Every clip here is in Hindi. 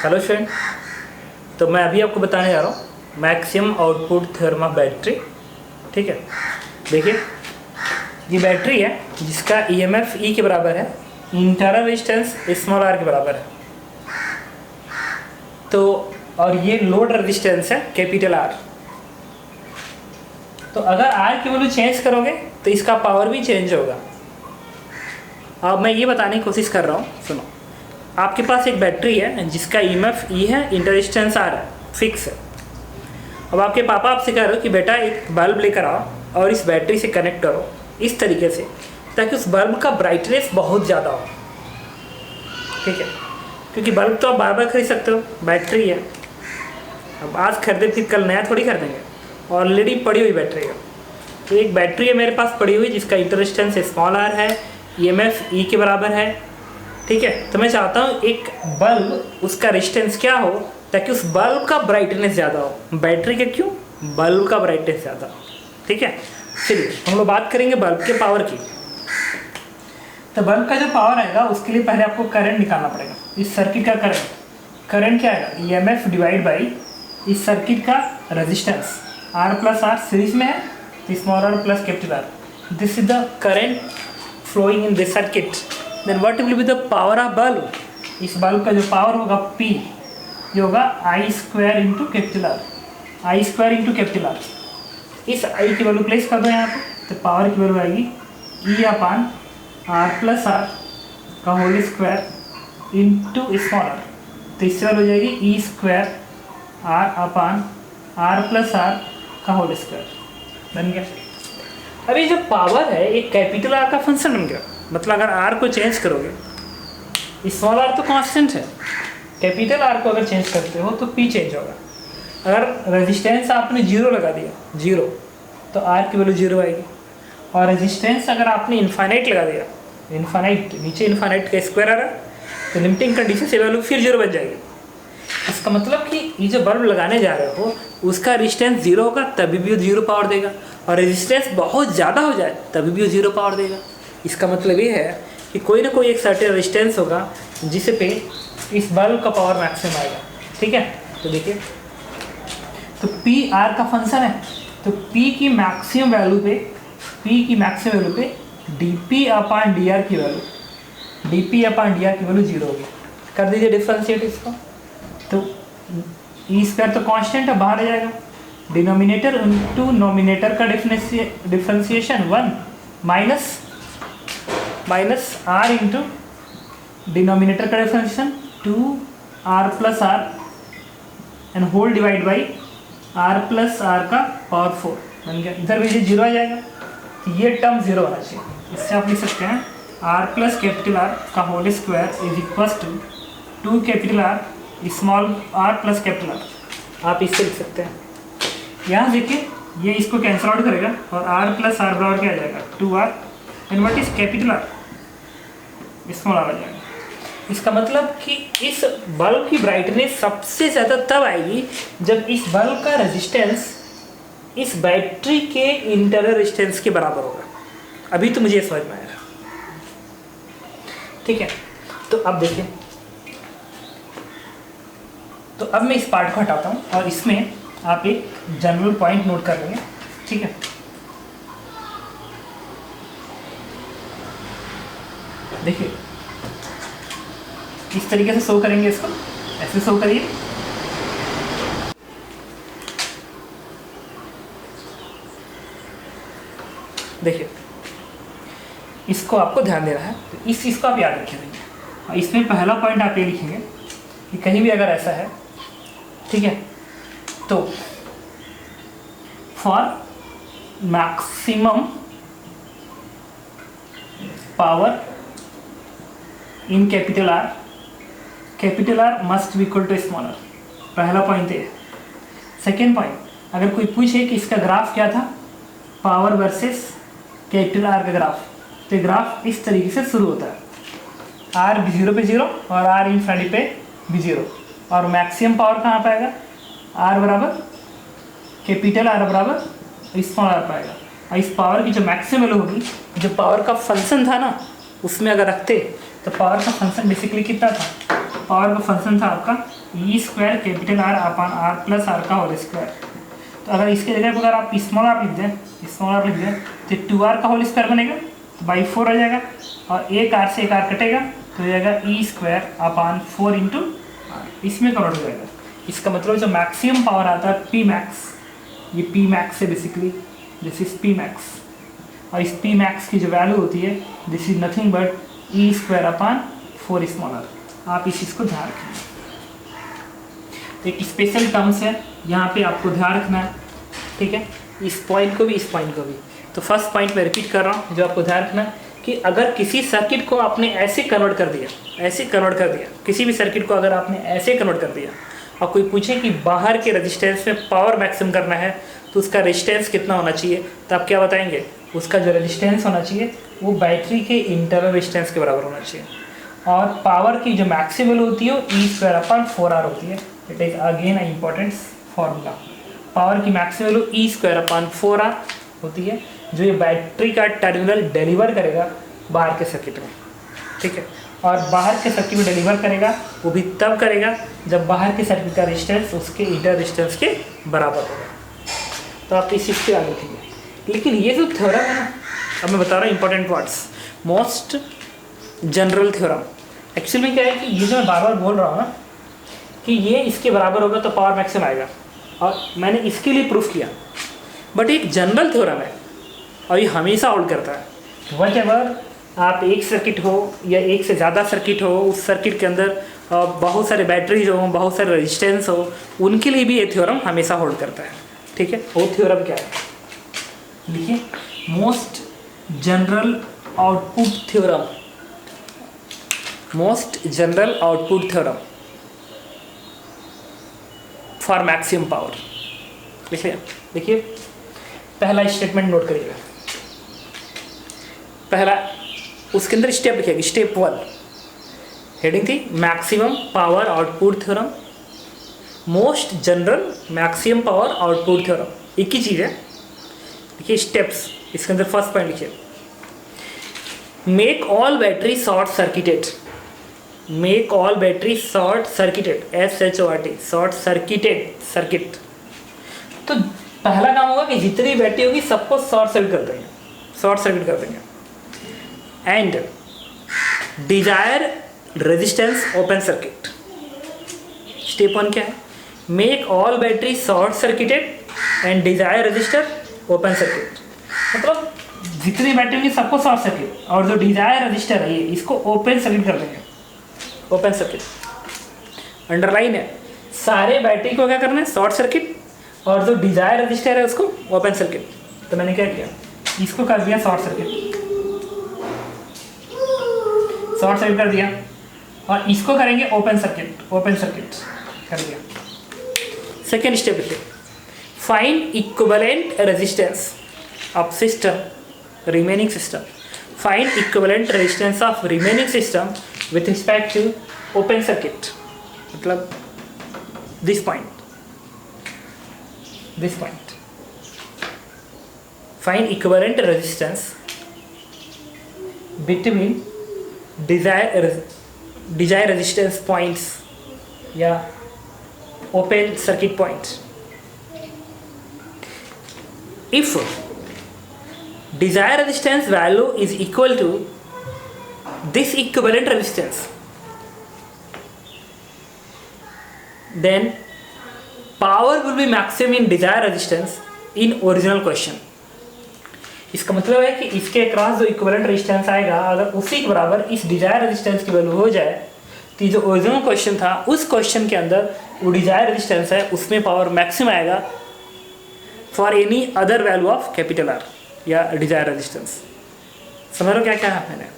हेलो स्टूडेंट, तो मैं अभी आपको बताने जा रहा हूँ maximum output theorem of battery. ठीक है, देखिए ये बैटरी है जिसका ईएमएफ ई के बराबर है, इंटरनल रेजिस्टेंस स्मॉल आर के बराबर है। तो और ये लोड रेजिस्टेंस है कैपिटल आर। तो अगर आर की वैल्यू चेंज करोगे तो इसका पावर भी चेंज होगा। अब मैं ये बताने की कोशिश कर रहा हूँ, सुनो। आपके पास एक बैटरी है जिसका ईएमएफ ई है, इंटर रेजिस्टेंस आर है, फिक्स है। अब आपके पापा आपसे कह रहे हो कि बेटा एक बल्ब लेकर आओ और इस बैटरी से कनेक्ट करो इस तरीके से ताकि उस बल्ब का ब्राइटनेस बहुत ज़्यादा हो। ठीक है, क्योंकि बल्ब तो आप बार बार खरीद सकते हो, बैटरी है। अब आज खरीदे फिर कल नया थोड़ी खरीदेंगे, ऑलरेडी पड़ी हुई बैटरी है। तो एक बैटरी है मेरे पास पड़ी हुई जिसका इंटर रेजिस्टेंस स्मॉल आर है, ईएमएफ ई के बराबर है। ठीक है, तो मैं चाहता हूँ एक बल्ब उसका रेजिस्टेंस क्या हो ताकि उस बल्ब का ब्राइटनेस ज़्यादा हो। बैटरी के क्यों, बल्ब का ब्राइटनेस ज़्यादा हो। ठीक है, चलिए हम लोग बात करेंगे बल्ब के पावर की। तो बल्ब का जो पावर आएगा उसके लिए पहले आपको करंट निकालना पड़ेगा। इस सर्किट का करंट क्या आएगा, ईएमएफ डिवाइड बाई इस सर्किट का resistance R plus R series में है, small R plus capital R. This is the current flowing in this circuit. Then what will be the power of bulb. इस बल्ब का जो पावर होगा P, ये होगा I square into capital R, I square into capital R. इस आई की वैल्यू प्लेस कर दो यहाँ पे, तो पावर की वैल्यू आएगी E upon R plus R का whole square into small R. तो इससे वैल्यू हो जाएगी E square R upon R plus R का होल स्क्वायर। बन गया। अभी जो पावर है एक कैपिटल आर का फंक्शन बन गया। मतलब अगर आर को चेंज करोगे, स्मॉल आर तो कांस्टेंट है, कैपिटल आर को अगर चेंज करते हो तो पी चेंज होगा। अगर रेजिस्टेंस आपने जीरो लगा दिया, जीरो, तो आर की वैल्यू जीरो आएगी। और रेजिस्टेंस अगर आपने इन्फाइनाइट लगा दिया, इन्फाइनाइट, नीचे इन्फाइनाइट का स्क्वायर आ रहा है, तो लिमिटिंग कंडीशन से वैल्यू फिर जीरो बन जाएगी। इसका मतलब कि ये जो बल्ब लगाने जा रहे हो उसका रेजिस्टेंस जीरो होगा तभी भी वो जीरो पावर देगा, और रेजिस्टेंस बहुत ज़्यादा हो जाए तभी भी वो जीरो पावर देगा। इसका मतलब ये है कि कोई ना कोई एक सर्टेन रेजिस्टेंस होगा जिसे पे इस बल्ब का पावर मैक्सिमम आएगा। ठीक है, तो देखिए, तो P R का फंक्शन है, तो P की मैक्सिमम वैल्यू पे dP अपान dR की वैल्यू, dP अपान dR की वैल्यू जीरो होगी। कर दीजिए डिफ्रेंशिएट इसको, तो ई स्क्वायर तो कांस्टेंट है, बाहर आ जाएगा। डिनोमिनेटर इनटू नोमिनेटर का differentiation 1 minus R into denominator का differentiation 2r plus R and whole divide by r plus R का पावर 4 बन गया। इधर भी जीरो आ जाएगा, तो ये टर्म जीरो होना चाहिए। इससे आप लिख सकते हैं r प्लस कैपिटल आर का whole square is equal to 2 capital R small R plus capital R. आप इससे लिख सकते हैं। यहाँ देखिए ये इसको कैंसिल आउट करेगा और r प्लस आर बराबर क्या आ जाएगा, 2r and what is capital R, small R आ जाएगा। इसका मतलब कि इस बल्ब की ब्राइटनेस सबसे ज़्यादा तब आएगी जब इस बल्ब का रेजिस्टेंस इस बैटरी के इंटरनल रेजिस्टेंस के बराबर होगा। अभी तो मुझे समझ में आएगा। ठीक है, तो अब देखिए, तो अब मैं इस पार्ट को हटाता हूँ और इसमें आप एक जनरल पॉइंट नोट कर लेंगे। ठीक है, देखिए इस तरीके से शो करेंगे, इसको ऐसे शो करिए। देखिए इसको आपको ध्यान देना है, तो इस चीज़ को आप याद रखेंगे। और इसमें पहला पॉइंट आप ये लिखेंगे कि कहीं भी अगर ऐसा है, ठीक है, तो for maximum power in capital R must be equal to small R. पहला पॉइंट है। सेकेंड पॉइंट, अगर कोई पूछे कि इसका ग्राफ क्या था, पावर वर्सेस कैपिटल आर का ग्राफ, तो ग्राफ इस तरीके से शुरू होता है, आर भी जीरो पे जीरो और आर इनफिनिटी पे भी जीरो, और मैक्सिमम पावर कहाँ पाएगा, आर बराबर कैपिटल आर बराबर स्मॉल आर पाएगा। और इस पावर की जो मैक्सिमम वैल्यू होगी, जो पावर का फंक्शन था ना, उसमें अगर रखते तो पावर का फंक्शन बेसिकली कितना था, पावर का फंक्शन था आपका E square capital R upon R plus R का होल स्क्वायर। तो अगर इसके जगह पर अगर आप स्मॉल आर लिख दें तो 2r का होल स्क्वायर बनेगा, तो बाई 4 आ जाएगा, और एक आर से एक आर कटेगा तो हो जाएगा E square upon 4 into R, इसमें कन्वर्ट हो जाएगा। इसका मतलब जो मैक्सिमम पावर आता है पी मैक्स, ये पी मैक्स है basically, this is P max, और इस पी मैक्स की जो वैल्यू होती है this is nothing but E square upon 4 small R. आप इस चीज़ को ध्यान रखिए, एक स्पेशल टर्म्स है यहाँ पे आपको ध्यान रखना है, ठीक है, इस पॉइंट को भी, इस पॉइंट को भी। तो फर्स्ट पॉइंट मैं रिपीट कर रहा हूँ जो आपको ध्यान रखना है कि अगर किसी सर्किट को आपने ऐसे कन्वर्ट कर दिया, किसी भी सर्किट को अगर आपने ऐसे कन्वर्ट कर दिया और कोई पूछे कि बाहर के रेजिस्टेंस में पावर मैक्सिमम करना है तो उसका रेजिस्टेंस कितना होना चाहिए, तो आप क्या बताएंगे, उसका जो रेजिस्टेंस होना चाहिए वो बैटरी के इंटरनल रेजिस्टेंस के बराबर होना चाहिए, और पावर की जो मैक्सिमम होती है वो ई स्क्वायर अपान 4r होती है। It is again a important formula. Power की मैक्सिमम वैल्यू ई स्क्वायर अपान 4r होती है, जो ये बैटरी का टर्मिनल डिलीवर करेगा बाहर के सर्किट में, ठीक है, और बाहर के सर्किट में डिलीवर करेगा वो भी तब करेगा जब बाहर के सर्किट का रेजिस्टेंस उसके इंटर रेजिस्टेंस के बराबर होगा। तो आप इस चीज़ पे आगे रखिए। लेकिन ये जो थ्योरम है ना, अब मैं बता रहा हूँ important words, most general theorem. Actually में क्या है कि ये जो मैं बार बार बोल रहा हूँ ना कि ये इसके बराबर होगा तो पावर मैक्सिमम आएगा, और मैंने इसके लिए प्रूफ किया, बट एक जनरल थ्योरम है और ये हमेशा होल्ड करता है। व्हाटएवर आप एक सर्किट हो या एक से ज़्यादा सर्किट हो, उस सर्किट के अंदर बहुत सारे बैटरीज हो, बहुत सारे रेजिस्टेंस हो, उनके लिए भी ये थ्योरम हमेशा होल्ड करता है, ठीक है। वो थ्योरम क्या है, देखिए, most general output theorem, most general output theorem for maximum power. देखिए पहला स्टेटमेंट नोट करिएगा, पहला उसके अंदर स्टेप लिखिएगा, स्टेप 1 हेडिंग थी maximum power output theorem, most general maximum power output theorem, एक ही चीज़ है। देखिए स्टेप्स, इसके अंदर फर्स्ट पॉइंट लिखिए, make all battery short circuited, make all battery short circuited, SHORT, short circuited circuit. तो पहला काम होगा कि जितनी बैटरी होगी सबको शॉर्ट सर्किट कर देंगे, शॉर्ट सर्किट कर देंगे। And desire resistance open circuit. Step 1 क्या है, make all battery short circuited and desire register open circuit. मतलब जितनी बैटरी होगी सबको शॉर्ट सर्किट, और जो डिजायर रजिस्टर है ये इसको ओपन सर्किट कर देंगे, ओपन सर्किट। अंडरलाइन है, सारे बैटरी को क्या करना है, शॉर्ट सर्किट, और जो डिजायर रजिस्टर है उसको ओपन सर्किट। तो मैंने क्या किया, इसको कर दिया शॉर्ट सर्किट, शॉर्ट सर्किट कर दिया, और इसको करेंगे ओपन सर्किट, ओपन सर्किट कर दिया। सेकेंड स्टेप है, find equivalent resistance of system, remaining system, find equivalent resistance of remaining system with respect to open circuit, मतलब this point, find equivalent resistance between desired resistance points या open circuit points. If desired resistance value is equal to this equivalent resistance, then power will be maximum in desired resistance in original question. इसका मतलब है कि इसके क्रॉस जो इक्विवेलेंट रेजिस्टेंस आएगा अगर उसी के बराबर इस डिजायर रेजिस्टेंस की वैल्यू हो जाए तो जो ओरिजिनल क्वेश्चन था उस क्वेश्चन के अंदर वो डिजायर रेजिस्टेंस है उसमें पावर मैक्सिमम आएगा for any other value of capital R या डिजायर रेजिस्टेंस। समझ लो क्या क्या है मैंने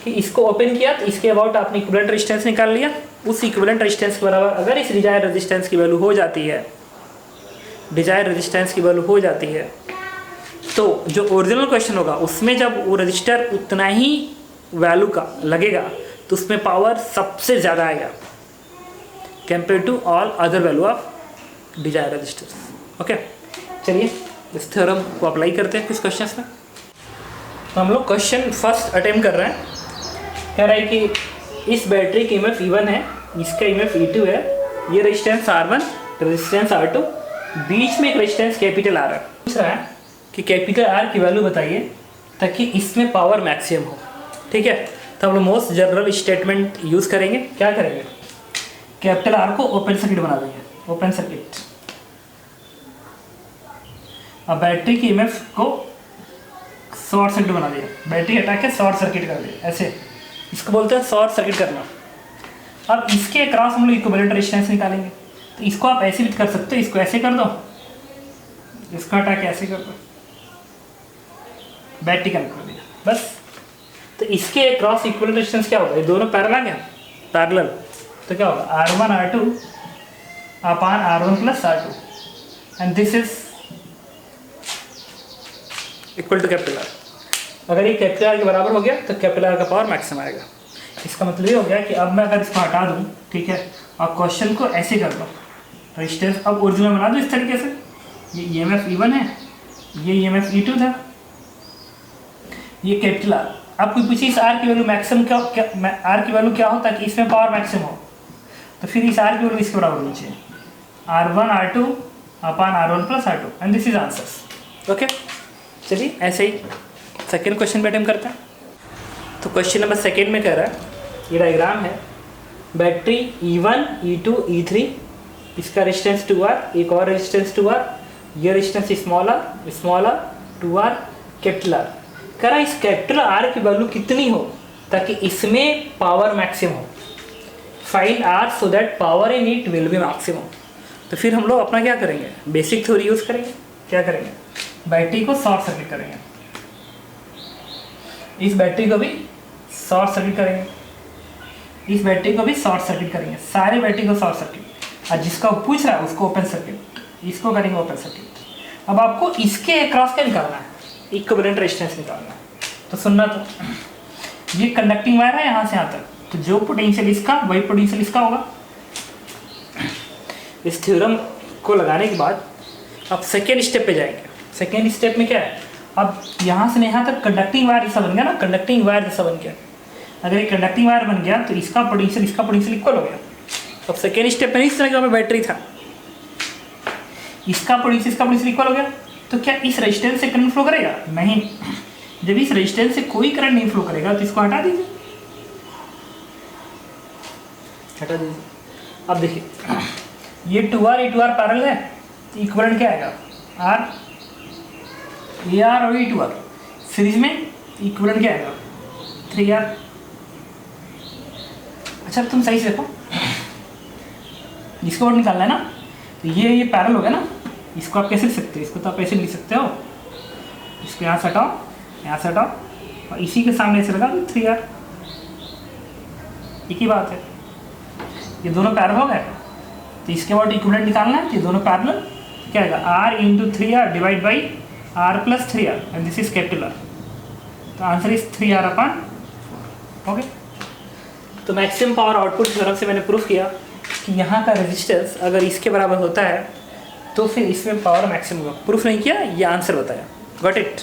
कि इसको ओपन किया तो इसके अबाउट आपने इक्विवेलेंट रेजिस्टेंस निकाल लिया, उस इक्विवेलेंट रेजिस्टेंस के बराबर अगर इस डिजायर रेजिस्टेंस की वैल्यू हो जाती है, डिजायर रेजिस्टेंस की वैल्यू हो जाती है, तो जो ओरिजिनल क्वेश्चन होगा उसमें जब वो रजिस्टर उतना ही वैल्यू का लगेगा तो उसमें पावर सबसे ज़्यादा आएगा compare to all other value of desire resistors. Okay, चलिए इस थ्योरम को अप्लाई करते हैं कुछ क्वेश्चंस में। तो हम लोग क्वेश्चन फर्स्ट अटेम्प्ट कर रहे हैं, कह रहा है कि इस बैटरी की EMF E1 है, इसका EMF E2 है, ये रेजिस्टेंस R1, रेजिस्टेंस R2, बीच में एक रेजिस्टेंस कैपिटल R है। पूछ रहा है कि कैपिटल R की वैल्यू बताइए ताकि इसमें पावर मैक्सिमम हो। ठीक है, तो हम लोग मोस्ट जनरल स्टेटमेंट यूज़ करेंगे। क्या करेंगे, कैपिटल R को ओपन सर्किट बना देंगे, ओपन सर्किट। अब बैटरी की EMF को शॉर्ट सर्किट बना दिया, बैटरी हटा के शॉर्ट सर्किट कर दिया, ऐसे इसको बोलते हैं शॉर्ट सर्किट करना। अब इसके अक्रॉस हम लोग इक्विवेलेंट रेजिस्टेंस निकालेंगे। तो इसको आप ऐसे भी कर सकते हो, इसको ऐसे कर दो, इसको हटा के ऐसे कर दो, बैटरी कनेक्ट कर दिया बस। तो इसके अक्रॉस इक्विवेलेंट रेजिस्टेंस क्या होगा, ये दोनों पैरेलल है क्या, पैरेलल। तो क्या होगा R1 R2 upon R1 plus R2 and this is equal to capital R। अगर ये कैपिटल R के बराबर हो गया तो कैपिटल R का पावर मैक्सिमम आएगा। इसका मतलब ये हो गया कि अब मैं अगर इसको हटा दूँ, ठीक है, और क्वेश्चन को ऐसे कर दो, रेजिस्टेंस अब ओरिजिनल बना दो इस तरीके से, ये EMF E1 है, ये EMF E2 था, ये कैपिटल R। अब कोई पूछे इस R की वैल्यू मैक्सिमम क्या R की वैल्यू क्या हो ताकि इसमें पावर मैक्सिमम हो, तो फिर इस R की वैल्यू इसके बराबर होनी चाहिए, R1 R2 upon R1 plus R2 and this is answers. Okay, चलिए ऐसे ही सेकेंड क्वेश्चन पे अटेम्प्ट करते हैं। तो क्वेश्चन नंबर सेकेंड में कह रहा है, ये डायग्राम है, बैटरी E1 E2 E3, इसका रेजिस्टेंस 2R, एक और रेजिस्टेंस 2R, ये resistance small r 2R capital R। कह रहा है इस कैपिटल R की वैल्यू कितनी हो ताकि इसमें पावर मैक्सिमम हो। Find R so that power in it will be maximum. तो फिर हम लोग अपना क्या करेंगे, बेसिक थ्योरी यूज़ करेंगे। क्या करेंगे, बैटरी को शॉर्ट सर्किट करेंगे, इस बैटरी को भी शॉर्ट सर्किट करेंगे, इस बैटरी को भी शॉर्ट सर्किट करेंगे, सारे बैटरी को शॉर्ट सर्किट, और जिसका पूछ रहा है उसको ओपन सर्किट, इसको करेंगे ओपन सर्किट। अब आपको इसके अक्रॉस क्या निकालना है, इक्विवेलेंट रेजिस्टेंस निकालना है। तो सुनना, तो ये कंडक्टिंग वायर है यहाँ से यहाँ तक, तो जो पोटेंशियल इसका वही पोटेंशियल इसका होगा। इस थ्योरम को लगाने के बाद अब सेकेंड स्टेप पे जाएंगे। सेकेंड स्टेप में क्या है, अब यहाँ से यहाँ तक कंडक्टिंग वायर जैसा बन गया ना, कंडक्टिंग वायर जैसा बन गया। अगर ये कंडक्टिंग वायर बन गया तो इसका पोटेंशियल इक्वल हो गया। अब सेकेंड स्टेप में इस तरह का बैटरी था, इसका पोटेंशियल इक्वल हो गया। तो क्या इस रेजिस्टेंस से करंट फ्लो करेगा, नहीं। जब इस रेजिस्टेंस से कोई करंट नहीं फ्लो करेगा तो इसको हटा दीजिए, हटा दीजिए। अब देखिए ये 2R ये 2R पैरेलल है, इक्विवेलेंट क्या आएगा, R AR और ये 2R सीरीज में, इक्विवेलेंट क्या आएगा 3R। अच्छा तुम सही से देखो, जिसको और निकालना है ना, तो ये पैरेलल हो गया ना, इसको आप कैसे लिख सकते हो, इसको तो आप ऐसे लिख सकते हो, इसको यहाँ से हटाओ, यहाँ से हटाओ, और इसी के सामने ऐसे लगा 3R, एक ही बात है। ये दोनों पैरेलल हो गए, तो इसके बाद इक्विवेलेंट निकालना है, तो ये दोनों पैरेलल क्या आएगा, R into 3R divide by R plus 3R and this is capital R। तो answer is 3R upon 4। Okay, तो मैक्सिमम पावर आउटपुट की तरफ से मैंने प्रूफ किया कि यहाँ का रेजिस्टेंस अगर इसके बराबर होता है तो फिर इसमें पावर मैक्सिमम होगा। प्रूफ नहीं किया, ये आंसर बताया। Got it.